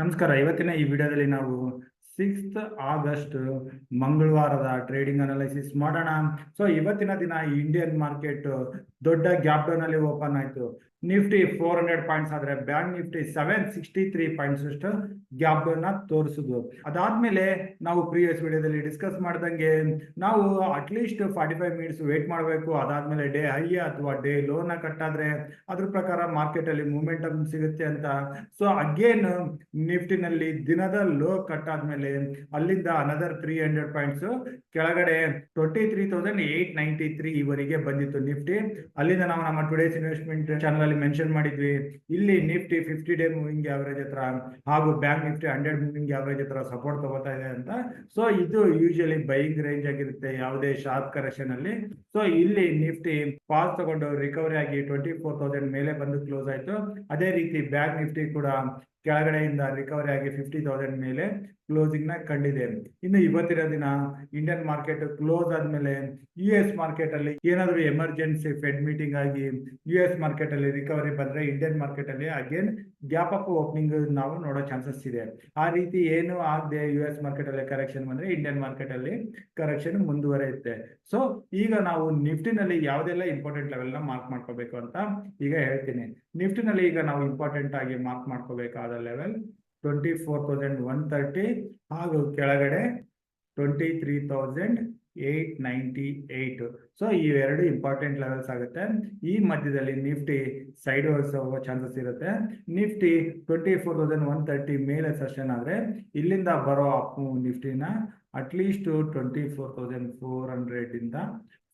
ನಮಸ್ಕಾರ. ಇವತ್ತಿನ ಈ ವಿಡಿಯೋದಲ್ಲಿ ನಾವು 6th ಆಗಸ್ಟ್ ಮಂಗಳವಾರದ ಟ್ರೇಡಿಂಗ್ ಅನಾಲಿಸಿಸ್ ಮಾಡೋಣ. ಸೊ ಇವತ್ತಿನ ದಿನ ಇಂಡಿಯನ್ ಮಾರ್ಕೆಟ್ ದೊಡ್ಡ ಗ್ಯಾಪ್ ಡೌನ್ ಅಲ್ಲಿ ಓಪನ್ ಆಯ್ತು. ನಿಫ್ಟಿ 400 ಪಾಯಿಂಟ್ಸ್ ಆದ್ರೆ ಬ್ಯಾಂಕ್ ನಿಫ್ಟಿ 763 ಪಾಯಿಂಟ್ಸ್ ಅಷ್ಟು ಗ್ಯಾಪ್ ಡೌನ್ ತೋರಿಸಿದ್ವು. ಅದಾದ್ಮೇಲೆ ನಾವು ಪ್ರೀವಿಯಸ್ ವಿಡಿಯೋದಲ್ಲಿ ಡಿಸ್ಕಸ್ ಮಾಡ್ದಂಗೆ ನಾವು ಅಟ್ಲೀಸ್ಟ್ 45 ಮಿನಿಟ್ಸ್ ವೇಟ್ ಮಾಡಬೇಕು. ಅದಾದ್ಮೇಲೆ ಡೇ ಹೈ ಅಥವಾ ಡೇ ಲೋನ ಕಟ್ ಆದ್ರೆ ಅದ್ರ ಪ್ರಕಾರ ಮಾರ್ಕೆಟ್ ಅಲ್ಲಿ ಮೂಮೆಂಟಮ್ ಸಿಗುತ್ತೆ ಅಂತ. ಸೊ ಅಗೇನ್ ನಿಫ್ಟಿನಲ್ಲಿ ದಿನದ ಲೋ ಕಟ್ ಆದ್ಮೇಲೆ ಅಲ್ಲಿಂದ ಅನದರ್ 300 ಪಾಯಿಂಟ್ಸ್ ಕೆಳಗಡೆ 23,893 ಇವರೆಗೆ ಬಂದಿತ್ತು ನಿಫ್ಟಿ. ಅಲ್ಲಿಂದ ನಾವು ನಮ್ಮ ಟುಡೇಸ್ ಇನ್ವೆಸ್ಟ್ಮೆಂಟ್ ಚಾನಲ್ ಅಲ್ಲಿ ಮೆನ್ಷನ್ ಮಾಡಿದ್ವಿ, ಇಲ್ಲಿ ನಿಫ್ಟಿ 50 ಡೇ ಮೂವಿಂಗ್ ಆವರೇಜ್ ಹತ್ರ ಹಾಗೂ ಬ್ಯಾಂಕ್ ನಿಫ್ಟಿ 100 ಮೂವಿಂಗ್ ಆವರೇಜ್ ಹತ್ರ ಸಪೋರ್ಟ್ ತಗೋತಾ ಇದೆ ಅಂತ. ಸೊ ಇದು ಯೂಶಲಿ ಬೈಯಿಂಗ್ ರೇಂಜ್ ಆಗಿರುತ್ತೆ ಯಾವುದೇ ಶಾರ್ಪ್ ಕರೆಕ್ಷನ್ ಅಲ್ಲಿ. ಸೊ ಇಲ್ಲಿ ನಿಫ್ಟಿ ಪಾಸ್ ತಗೊಂಡು ರಿಕವರಿ ಆಗಿ 24,000 ಮೇಲೆ ಬಂದು ಕ್ಲೋಸ್ ಆಯ್ತು. ಅದೇ ರೀತಿ ಬ್ಯಾಂಕ್ ನಿಫ್ಟಿ ಕೂಡ ಕೆಳಗಡೆಯಿಂದ ರಿಕವರಿ ಆಗಿ 50,000 ಮೇಲೆ ಕ್ಲೋಸಿಂಗ್ ನ ಕಂಡಿದೆ. ಇನ್ನು ಇವತ್ತಿನ ದಿನ ಇಂಡಿಯನ್ ಮಾರ್ಕೆಟ್ ಕ್ಲೋಸ್ ಆದ್ಮೇಲೆ US ಮಾರ್ಕೆಟ್ ಅಲ್ಲಿ ಏನಾದ್ರು ಎಮರ್ಜೆನ್ಸಿ ಫೆಡ್ ಮೀಟಿಂಗ್ ಆಗಿ US ಮಾರ್ಕೆಟ್ ಅಲ್ಲಿ ರಿಕವರಿ ಬಂದ್ರೆ ಇಂಡಿಯನ್ ಮಾರ್ಕೆಟ್ ಅಲ್ಲಿ ಅಗೇನ್ ಗ್ಯಾಪ್ ಅಪ್ ಓಪನಿಂಗ್ ನಾವು ನೋಡೋ ಚಾನ್ಸಸ್ ಇದೆ. ಆ ರೀತಿ ಏನು ಆಗದೆ US ಮಾರ್ಕೆಟ್ ಅಲ್ಲಿ ಕರೆಕ್ಷನ್ ಬಂದ್ರೆ ಇಂಡಿಯನ್ ಮಾರ್ಕೆಟ್ ಅಲ್ಲಿ ಕರೆಕ್ಷನ್ ಮುಂದುವರಿಯುತ್ತೆ. ಸೊ ಈಗ ನಾವು ನಿಫ್ಟಿನಲ್ಲಿ ಯಾವುದೆಲ್ಲ ಇಂಪಾರ್ಟೆಂಟ್ ಲೆವೆಲ್ ನ ಮಾರ್ಕ್ ಮಾಡ್ಕೋಬೇಕು ಅಂತ ಈಗ ಹೇಳ್ತೀನಿ. ನಿಫ್ಟಿನಲ್ಲಿ ಈಗ ನಾವು ಇಂಪಾರ್ಟೆಂಟ್ ಆಗಿ ಮಾರ್ಕ್ ಮಾಡ್ಕೋಬೇಕಾದ ಲೆವೆಲ್ 24,130 ಹಾಗೂ ಕೆಳಗಡೆ 23,898. ಸೊ ಇವೆರಡು ಇಂಪಾರ್ಟೆಂಟ್ ಲೆವೆಲ್ಸ್ ಆಗುತ್ತೆ. ಈ ಮಧ್ಯದಲ್ಲಿ ನಿಫ್ಟಿ ಸೈಡ್ ವೇಸ್ ಹೋಗೋ ಚಾನ್ಸಸ್ ಇರುತ್ತೆ. ನಿಫ್ಟಿ 24,130 ಮೇಲೆ ಸೆಷನ್ ಆದ್ರೆ ಇಲ್ಲಿಂದ ಬರೋ ಅಪ್ ನಿಫ್ಟಿನ ಅಟ್ಲೀಸ್ಟ್ 24,400 ಇಂದ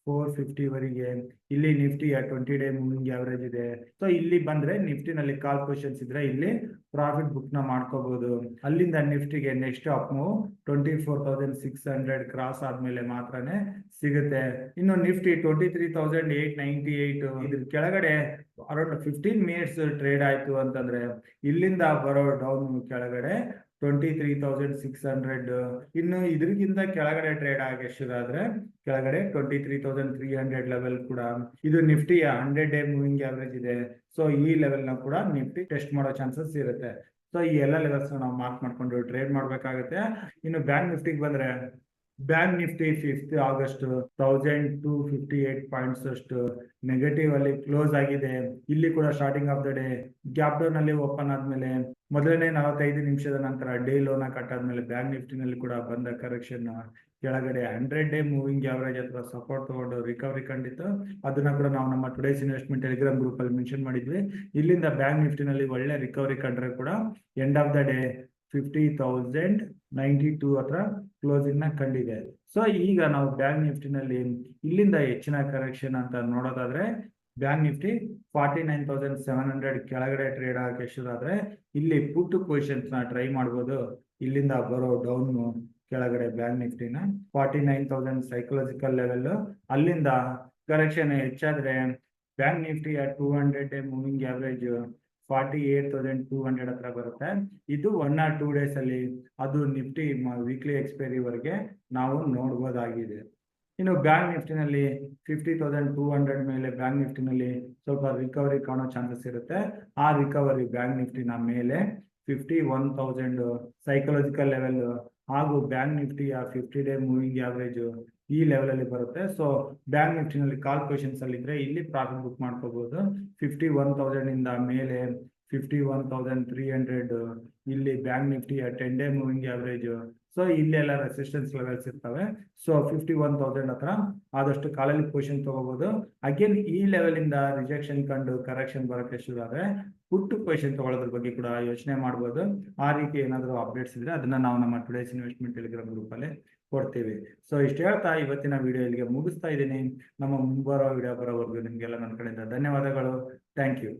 450 ವರೆಗೆ ಇಲ್ಲಿ ನಿಫ್ಟಿಯ 20 ಡೇ ಮೂವಿಂಗ್ ಆವರೇಜ್ ಇದೆ. ಸೊ ಇಲ್ಲಿ ಬಂದ್ರೆ ನಿಫ್ಟಿನಲ್ಲಿ ಕಾಲ್ ಪೊಸಿಷನ್ಸ್ ಇದ್ರೆ ಇಲ್ಲಿ ಪ್ರಾಫಿಟ್ ಬುಕ್ ನ ಮಾಡ್ಕೋಬಹುದು. ಅಲ್ಲಿಂದ ನಿಫ್ಟಿಗೆ ನೆಕ್ಸ್ಟ್ ಅಪ್ ಮೂವ್ 24,600 ಕ್ರಾಸ್ ಆದ್ಮೇಲೆ ಮಾತ್ರನೇ ಸಿಗುತ್ತೆ. ಇನ್ನು ನಿಫ್ಟಿ 23,898 ಇದ್ರ ಕೆಳಗಡೆ ಅರೌಂಡ್ 15 ಮಿನಿಟ್ಸ್ ಟ್ರೇಡ್ ಆಯ್ತು ಅಂತಂದ್ರೆ ಇಲ್ಲಿಂದ ಬರೋ ಡೌನ್ ಕೆಳಗಡೆ 23,600. ಇನ್ನು ಇದ್ರಿಗಿಂತ ಕೆಳಗಡೆ ಟ್ರೇಡ್ ಆಗಿ ಶುರು ಆದ್ರೆ ಕೆಳಗಡೆ 23,300 ಲೆವೆಲ್ ಕೂಡ ಇದು ನಿಫ್ಟಿಯ 100 ಡೇ ಮೂವಿಂಗ್ ಆವರೇಜ್ ಇದೆ. ಸೊ ಈ ಲೆವೆಲ್ ನ ಕೂಡ ನಿಫ್ಟಿ ಟೆಸ್ಟ್ ಮಾಡೋ ಚಾನ್ಸಸ್ ಇರುತ್ತೆ. ಸೊ ಈ ಎಲ್ಲ ಲೆವೆಲ್ಸ್ ನಾವು ಮಾರ್ಕ್ ಮಾಡ್ಕೊಂಡು ಟ್ರೇಡ್ ಮಾಡ್ಬೇಕಾಗುತ್ತೆ. ಇನ್ನು ಬ್ಯಾಂಕ್ ನಿಫ್ಟಿಗೆ ಬಂದ್ರೆ bank Nifty 5th August 1,258 points ಅಷ್ಟು ನೆಗೆಟಿವ್ ಅಲ್ಲಿ ಕ್ಲೋಸ್ ಆಗಿದೆ. ಇಲ್ಲಿ ಕೂಡ starting of the day gap down ಅಲ್ಲಿ ಓಪನ್ ಆದ್ಮೇಲೆ ಮೊದಲನೇ 45 ನಿಮಿಷದ ನಂತರ ಡೇ ಲೋನ ಕಟ್ ಆದ್ಮೇಲೆ ಬ್ಯಾಂಕ್ ನಿಫ್ಟಿನಲ್ಲಿ ಕೂಡ ಬಂದ ಕರೆಕ್ಷನ್ ಕೆಳಗಡೆ 100 ಡೇ ಮೂವಿಂಗ್ ಆವರೇಜ್ ಹತ್ರ ಸಪೋರ್ಟ್ ತಗೊಂಡು ರಿಕವರಿ ಕಂಡಿತ್ತು. ಅದನ್ನ ಕೂಡ ನಾವು ನಮ್ಮ ಟುಡೇಸ್ ಇನ್ವೆಸ್ಟ್ಮೆಂಟ್ ಟೆಲಿಗ್ರಾಮ್ ಗ್ರೂಪ್ ಅಲ್ಲಿ ಮೆನ್ಷನ್ ಮಾಡಿದ್ವಿ. ಇಲ್ಲಿಂದ ಬ್ಯಾಂಕ್ ನಿಫ್ಟಿನಲ್ಲಿ ಒಳ್ಳೆ ರಿಕವರಿ ಕಂಡ್ರೆ ಕೂಡ ಎಂಡ್ ಆಫ್ ದ ಡೇ 50,092 ಹತ್ರ ಕ್ಲೋಸಿಂಗ್ ನ ಕಂಡಿದೆ. ಸೊ ಈಗ ನಾವು ಬ್ಯಾಂಕ್ ನಿಫ್ಟಿನಲ್ಲಿ ಇಲ್ಲಿಂದ ಹೆಚ್ಚಿನ ಕರೆಕ್ಷನ್ ಅಂತ ನೋಡೋದಾದ್ರೆ ಬ್ಯಾಂಕ್ ನಿಫ್ಟಿ 49,700 ಕೆಳಗಡೆ ಟ್ರೇಡ್ ಆಗಕ್ಕೆ ಶುರು ಆದ್ರೆ ಇಲ್ಲಿ ಪುಟ್ ಪೊಸಿಷನ್ಸ್ ನ ಟ್ರೈ ಮಾಡ್ಬೋದು. ಇಲ್ಲಿಂದ ಬರೋ ಡೌನ್ ಕೆಳಗಡೆ ಬ್ಯಾಂಕ್ ನಿಫ್ಟಿನ 49,000 ಸೈಕಲಾಜಿಕಲ್ ಲೆವೆಲ್, ಅಲ್ಲಿಂದ ಕರೆಕ್ಷನ್ ಹೆಚ್ಚಾದ್ರೆ ಬ್ಯಾಂಕ್ ನಿಫ್ಟಿಯ 200 ಡೇ ಮೂವಿಂಗ್ ಆವರೇಜ್ 48,200 ಹತ್ರ ಬರುತ್ತೆ. ಇದು 1 or 2 ಡೇಸ್ ಅಲ್ಲಿ ಅದು ನಿಫ್ಟಿ ವೀಕ್ಲಿ ಎಕ್ಸ್ಪೈರಿ ವರೆಗೆ ನಾವು ನೋಡ್ಬೋದಾಗಿದೆ. ಇನ್ನು ಬ್ಯಾಂಕ್ ನಿಫ್ಟಿನಲ್ಲಿ 50,200 ಮೇಲೆ ಬ್ಯಾಂಕ್ ನಿಫ್ಟಿನಲ್ಲಿ ಸ್ವಲ್ಪ ರಿಕವರಿ ಕಾಣೋ ಚಾನ್ಸಸ್ ಇರುತ್ತೆ. ಆ ರಿಕವರಿ ಬ್ಯಾಂಕ್ ನಿಫ್ಟಿನ ಮೇಲೆ 51,000 ಸೈಕಲಾಜಿಕಲ್ ಲೆವೆಲ್ ಹಾಗೂ ಬ್ಯಾಂಕ್ ನಿಫ್ಟಿಯ 50 ಡೇ ಮೂವಿಂಗ್ ಆವರೇಜ್ ಈ ಲೆವೆಲ್ ಅಲ್ಲಿ ಬರುತ್ತೆ. ಸೊ ಬ್ಯಾಂಕ್ ನಿಫ್ಟಿನಲ್ಲಿ ಕಾಲ್ ಪೊಸಿಷನ್ಸ್ ಅಲ್ಲಿ ಇದ್ರೆ ಇಲ್ಲಿ ಪ್ರಾಫಿಟ್ ಬುಕ್ ಮಾಡ್ಕೋಬಹುದು. 51,000 ಇಂದ ಮೇಲೆ 51,300 ಇಲ್ಲಿ ಬ್ಯಾಂಕ್ ನಿಫ್ಟಿಯ 10 ಡೇ ಮೂವಿಂಗ್ ಆವರೇಜ್. ಸೊ ಇಲ್ಲೆಲ್ಲ ರೆಸಿಸ್ಟೆನ್ಸ್ ಲೆವೆಲ್ಸ್ ಇರ್ತವೆ. ಸೊ 51,000 ಹತ್ರ ಆದಷ್ಟು ಕಾಲಲ್ಲಿ ಪೊಸಿಷನ್ ತಗೋಬಹುದು. ಅಗೇನ್ ಈ ಲೆವೆಲ್ ಇಂದ ರಿಜೆಕ್ಷನ್ ಕಂಡು ಕರೆಕ್ಷನ್ ಬರೋಕ್ಕೆ ಶುರು ಆದ್ರೆ ಪುಟ್ ಪೊಸಿಷನ್ ತಗೊಳ್ಳೋದ್ರ ಬಗ್ಗೆ ಕೂಡ ಯೋಚನೆ ಮಾಡ್ಬೋದು. ಆ ರೀತಿ ಏನಾದರೂ ಅಪ್ಡೇಟ್ಸ್ ಇದ್ರೆ ಅದನ್ನ ನಾವು ನಮ್ಮ ಟುಡೇಸ್ ಇನ್ವೆಸ್ಟ್ಮೆಂಟ್ ಟೆಲಿಗ್ರಾಮ್ ಗ್ರೂಪ್ ಅಲ್ಲಿ ಕೊಡ್ತೀವಿ. ಸೊ ಇಷ್ಟು ಹೇಳ್ತಾ ಇವತ್ತಿನ ವಿಡಿಯೋ ಇಲ್ಲಿಗೆ ಮುಗಿಸ್ತಾ ಇದ್ದೀನಿ. ನಮ್ಮ ಮುಂಬರೋ ವಿಡಿಯೋ ಬರೋವರೆಗೂ ನಿಮ್ಗೆಲ್ಲ ನನ್ನ ಕಡೆಯಿಂದ ಧನ್ಯವಾದಗಳು. Thank you.